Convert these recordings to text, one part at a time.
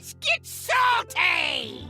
Let's get salty!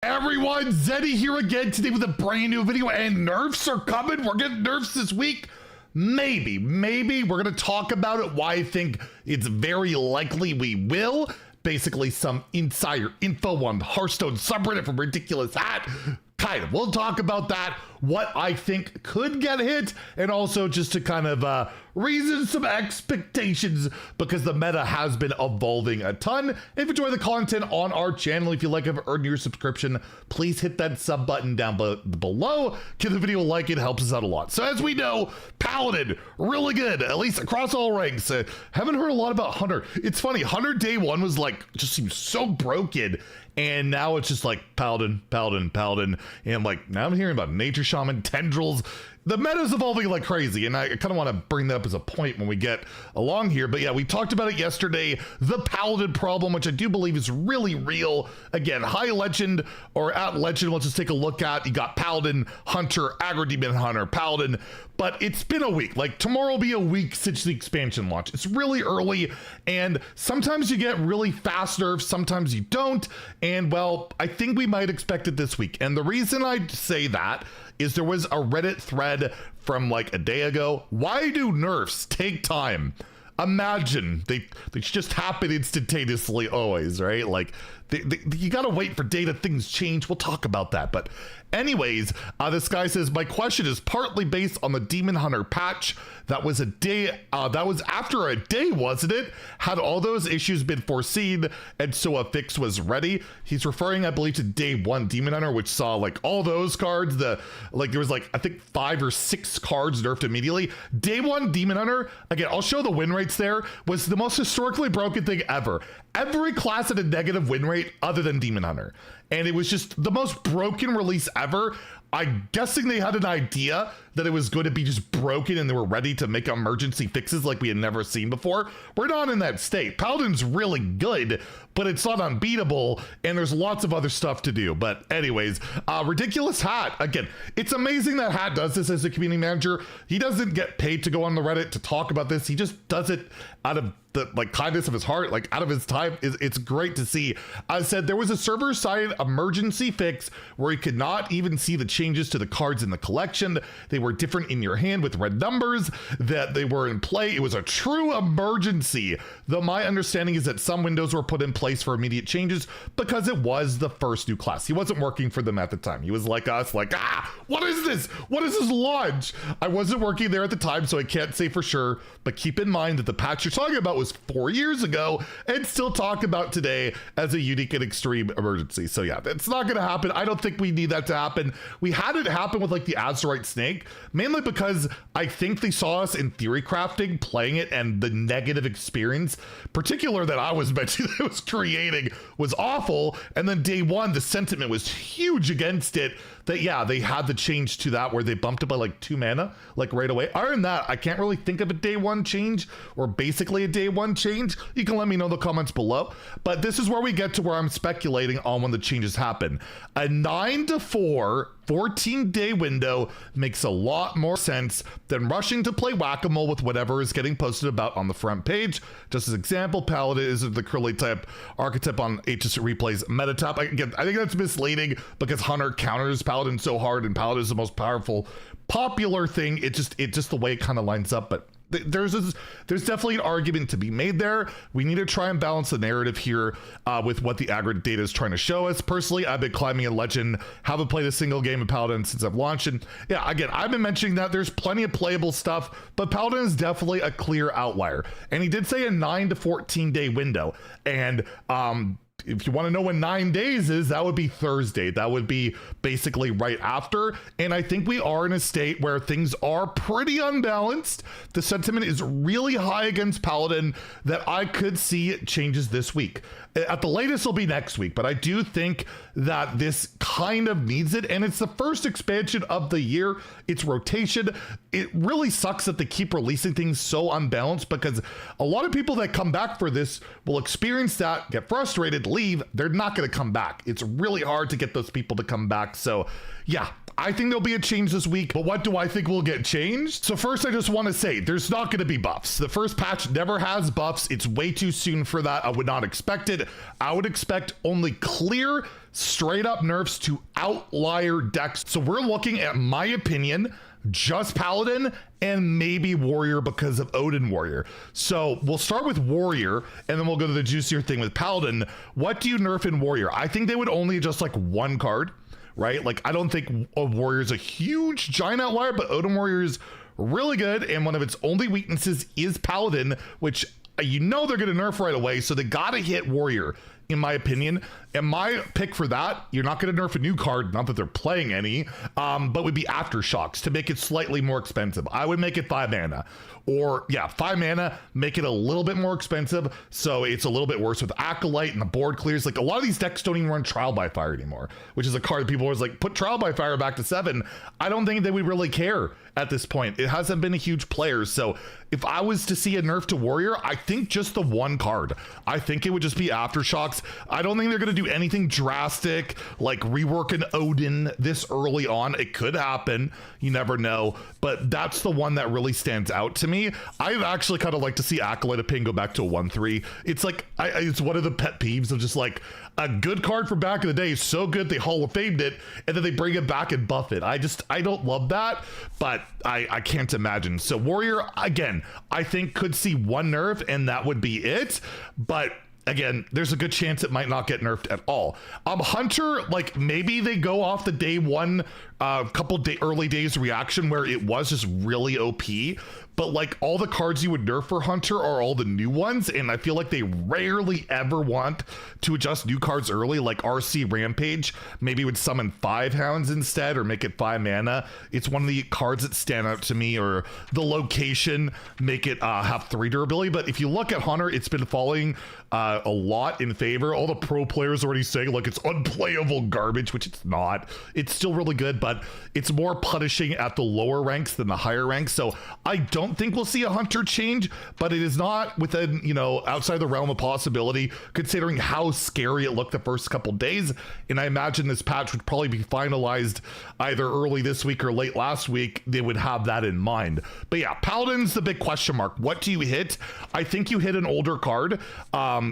Everyone, Zeddy here again today with a brand new video, and nerfs are coming. We're getting nerfs this week. Maybe we're gonna talk about it, why I think it's very likely we will. Basically some insider info on Hearthstone subreddit from Ridiculous Hat. Kind of, we'll talk about that, what I think could get hit, and also just to kind of reason some expectations, because the meta has been evolving a ton. If you enjoy the content on our channel, if you like, have earned your subscription, please hit that sub button down below. Give the video a like, it helps us out a lot. So as we know, Paladin, really good, at least across all ranks. Haven't heard a lot about Hunter. It's funny, Hunter day one was like, just seems so broken. And now it's just like Paladin. And like, now I'm hearing about Nature Shaman, Tendrils. The meta's evolving like crazy, and I kind of want to bring that up as a point when we get along here. But yeah, we talked about it yesterday, the Paladin problem, which I do believe is really real. Again, high legend or at legend, let's just take a look at. You got Paladin, Hunter, Aggro Demon Hunter, Paladin. But it's been a week. Like, tomorrow will be a week since the expansion launch. It's really early, and sometimes you get really fast nerfs, sometimes you don't. And well, I think we might expect it this week. And the reason I say that is there was a Reddit thread from like a day ago. Why do nerfs take time? Imagine they just happen instantaneously always, right? Like you gotta wait for data, things change. We'll talk about that. But anyways, this guy says, my question is partly based on the Demon Hunter patch. That was a day, that was after a day, wasn't it? Had all those issues been foreseen and so a fix was ready? He's referring, I believe, to day one Demon Hunter, which saw like all those cards, there was like, I think 5 or 6 cards nerfed immediately. Day one Demon Hunter, again, I'll show the win rates there, was the most historically broken thing ever. Every class had a negative win rate other than Demon Hunter. And it was just the most broken release ever. I'm guessing they had an idea that it was going to be just broken and they were ready to make emergency fixes like we had never seen before. We're not in that state. Paladin's really good, but it's not unbeatable, and there's lots of other stuff to do. But anyways, Ridiculous Hat, again, it's amazing that Hat does this as a community manager. He doesn't get paid to go on the Reddit to talk about this. He just does it out of the like kindness of his heart, like out of his time. It's great to see. I said there was a server side emergency fix where you could not even see the changes to the cards in the collection. They were different in your hand with red numbers, that they were in play. It was a true emergency, though my understanding is that some windows were put in place for immediate changes because it was the first new class. He wasn't working for them at the time. He was like us, like, what is this? What is this launch? I wasn't working there at the time, so I can't say for sure, but keep in mind that the patch you're talking about was 4 years ago and still talked about today as a unique and extreme emergency. So yeah, it's not gonna happen. I don't think we need that to happen. We had it happen with like the Azurite Snake, mainly because I think they saw us in theory crafting playing it, and the negative experience, particular that I was mentioning that it was creating, was awful. And then day one, the sentiment was huge against it, that yeah, they had the change to that where they bumped it by like 2 mana, like right away. Other than that, I can't really think of a day one change or basically a day one change. You can let me know in the comments below. But this is where we get to where I'm speculating on when the changes happen. A 9 to 4 14-day window makes a lot more sense than rushing to play whack-a-mole with whatever is getting posted about on the front page. Just as example, Paladin is the curly type archetype on HS Replay's meta top. Again, I think that's misleading because Hunter counters Paladin so hard, and Paladin is the most powerful popular thing. It's just the way it kind of lines up. But there's definitely an argument to be made there. We need to try and balance the narrative here with what the aggregate data is trying to show us. Personally, I've been climbing a legend, haven't played a single game of Paladin since I've launched. And yeah, again, I've been mentioning that there's plenty of playable stuff, but Paladin is definitely a clear outlier. And he did say a 9 to 14 day window. And if you want to know when 9 days is, that would be Thursday. That would be basically right after. And I think we are in a state where things are pretty unbalanced. The sentiment is really high against Paladin, that I could see changes this week. At the latest, it'll be next week, but I do think that this kind of needs it, and it's the first expansion of the year. It's rotation. It really sucks that they keep releasing things so unbalanced, because a lot of people that come back for this will experience that, get frustrated, leave, they're not going to come back. It's really hard to get those people to come back. So yeah, I think there'll be a change this week, but what do I think will get changed? So first, I just want to say there's not going to be buffs. The first patch never has buffs. It's way too soon for that. I would not expect it. I would expect only clear, straight up nerfs to outlier decks. So we're looking at, my opinion, just Paladin and maybe Warrior because of Odin Warrior. So we'll start with Warrior and then we'll go to the juicier thing with Paladin. What do you nerf in Warrior? I think they would only adjust like one card, right? Like, I don't think a Warrior is a huge giant outlier, but Odin Warrior is really good. And one of its only weaknesses is Paladin, which you know they're going to nerf right away. So they got to hit Warrior, in my opinion. And my pick for that, you're not going to nerf a new card, not that they're playing any, but would be Aftershocks to make it slightly more expensive. I would make it 5 mana. Or yeah, 5 mana, make it a little bit more expensive, so it's a little bit worse with Acolyte and the board clears. Like, a lot of these decks don't even run Trial by Fire anymore, which is a card that people always like, put Trial by Fire back to 7. I don't think that we really care at this point. It hasn't been a huge player. So if I was to see a nerf to Warrior, I think just the one card. I think it would just be Aftershocks. I don't think they're going to do anything drastic, like rework an Odin this early on. It could happen. You never know. But that's the one that really stands out to me. I'd actually kind of like to see Acolyte of Pain go back to a 1/3. It's like, it's one of the pet peeves of just like, a good card from back in the day is so good they Hall of Famed it, and then they bring it back and buff it. I don't love that, but I can't imagine. So Warrior, again, I think could see one nerf and that would be it. But again, there's a good chance it might not get nerfed at all. Hunter, like, maybe they go off the day one, early days reaction where it was just really OP, but like all the cards you would nerf for Hunter are all the new ones, and I feel like they rarely ever want to adjust new cards early. Like RC Rampage maybe would summon 5 Hounds instead or make it 5 mana. It's one of the cards that stand out to me, or the location make it have 3 durability. But if you look at Hunter, it's been falling a lot in favor. All the pro players already saying like it's unplayable garbage, which it's not. It's still really good, but it's more punishing at the lower ranks than the higher ranks. So I don't think we'll see a Hunter change, but it is not within, outside the realm of possibility, considering how scary it looked the first couple days. And I imagine this patch would probably be finalized either early this week or late last week. They would have that in mind. But yeah, Paladin's the big question mark. What do you hit? I think you hit an older card.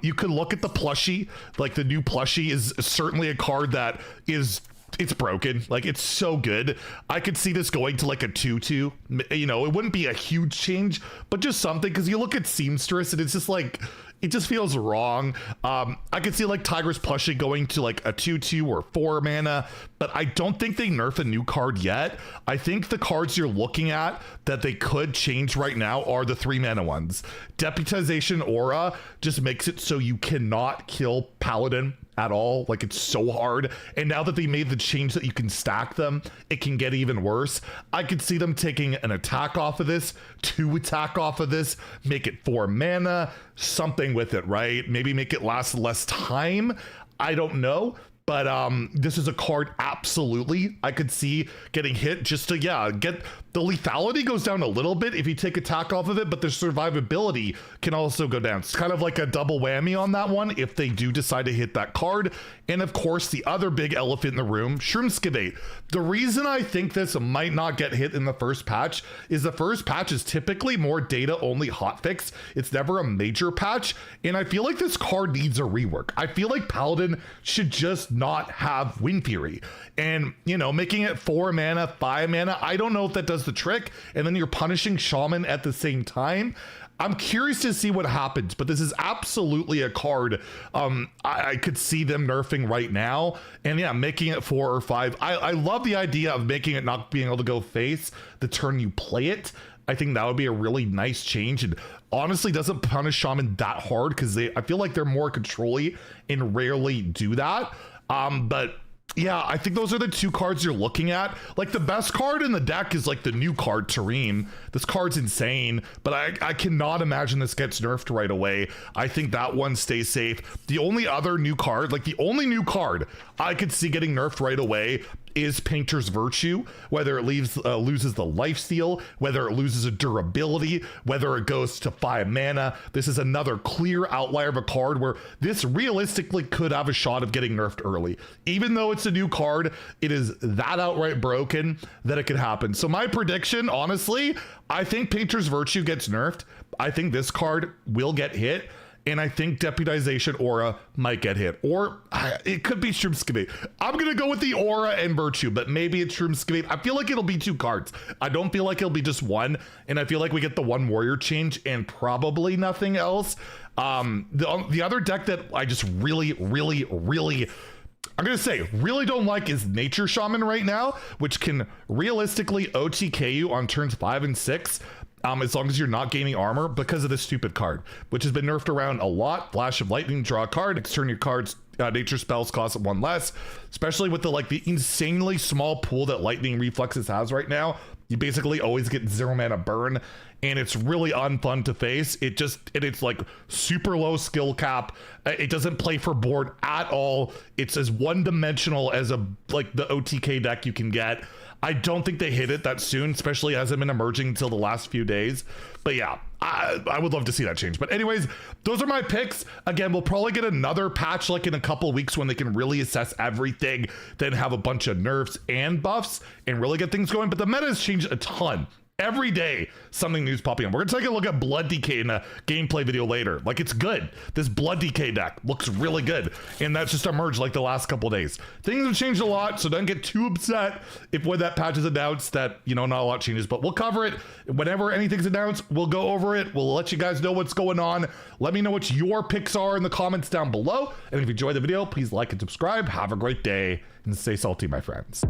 You could look at the plushie. Like, the new plushie is certainly a card that it's broken. Like, it's so good. I could see this going to like a 2/2. It wouldn't be a huge change, but just something, because you look at Seamstress and it's just like, it just feels wrong. I could see like Tigress Plushie going to like a 2/2 or 4 mana, but I don't think they nerf a new card yet. I think the cards you're looking at that they could change right now are the 3 mana ones. Deputization Aura just makes it so you cannot kill Paladin at all. Like, it's so hard. And now that they made the change that you can stack them, it can get even worse. I could see them taking an attack off of this, 2 attack off of this, make it 4 mana, something with it, right? Maybe make it last less time. I don't know. But this is a card absolutely I could see getting hit just to, get the lethality goes down a little bit if you take attack off of it, but the survivability can also go down. It's kind of like a double whammy on that one if they do decide to hit that card. And of course, the other big elephant in the room, Shroomskivate. The reason I think this might not get hit in the first patch is the first patch is typically more data only hotfix. It's never a major patch. And I feel like this card needs a rework. I feel like Paladin should just not have Wind Fury. And, making it 4 mana, 5 mana, I don't know if that does the trick. And then you're punishing Shaman at the same time. I'm curious to see what happens, but this is absolutely a card I could see them nerfing right now. And yeah, making it 4 or 5. I love the idea of making it not being able to go face the turn you play it. I think that would be a really nice change, and honestly doesn't punish Shaman that hard because I feel like they're more control-y and rarely do that. But yeah, I think those are the 2 cards you're looking at. Like, the best card in the deck is like the new card, Tareem. This card's insane, but I cannot imagine this gets nerfed right away. I think that one stays safe. The only other new card, like the only new card I could see getting nerfed right away is Painter's Virtue, whether it loses the lifesteal, whether it loses a durability, whether it goes to 5 mana. This is another clear outlier of a card where this realistically could have a shot of getting nerfed early. Even though it's a new card, it is that outright broken that it could happen. So my prediction, honestly, I think Painter's Virtue gets nerfed. I think this card will get hit. And I think Deputization Aura might get hit. Or it could be Shroomskimate. I'm going to go with the Aura and Virtue, but maybe it's Shroomskimate. I feel like it'll be 2 cards. I don't feel like it'll be just 1. And I feel like we get the 1 Warrior change and probably nothing else. The other deck that I just really I'm going to say really don't like is Nature Shaman right now, which can realistically OTK you on turns 5 and 6. As long as you're not gaining armor because of this stupid card, which has been nerfed around a lot. Flash of Lightning, draw a card, turn your cards, nature spells cost 1 less, especially with the insanely small pool that Lightning Reflexes has right now. You basically always get 0 mana burn, and it's really unfun to face. It's like super low skill cap. It doesn't play for board at all. It's as one-dimensional as the OTK deck you can get. I don't think they hit it that soon, especially hasn't been emerging until the last few days. But yeah, I would love to see that change. But anyways, those are my picks. Again, we'll probably get another patch like in a couple weeks when they can really assess everything, then have a bunch of nerfs and buffs and really get things going. But the meta has changed a ton. Every day, something new's popping up. We're gonna take a look at Blood Decay in a gameplay video later. It's good. This Blood Decay deck looks really good. And that's just emerged the last couple days. Things have changed a lot, so don't get too upset when that patch is announced that, not a lot changes. But we'll cover it. Whenever anything's announced, we'll go over it. We'll let you guys know what's going on. Let me know what your picks are in the comments down below. And if you enjoyed the video, please like and subscribe. Have a great day and stay salty, my friends.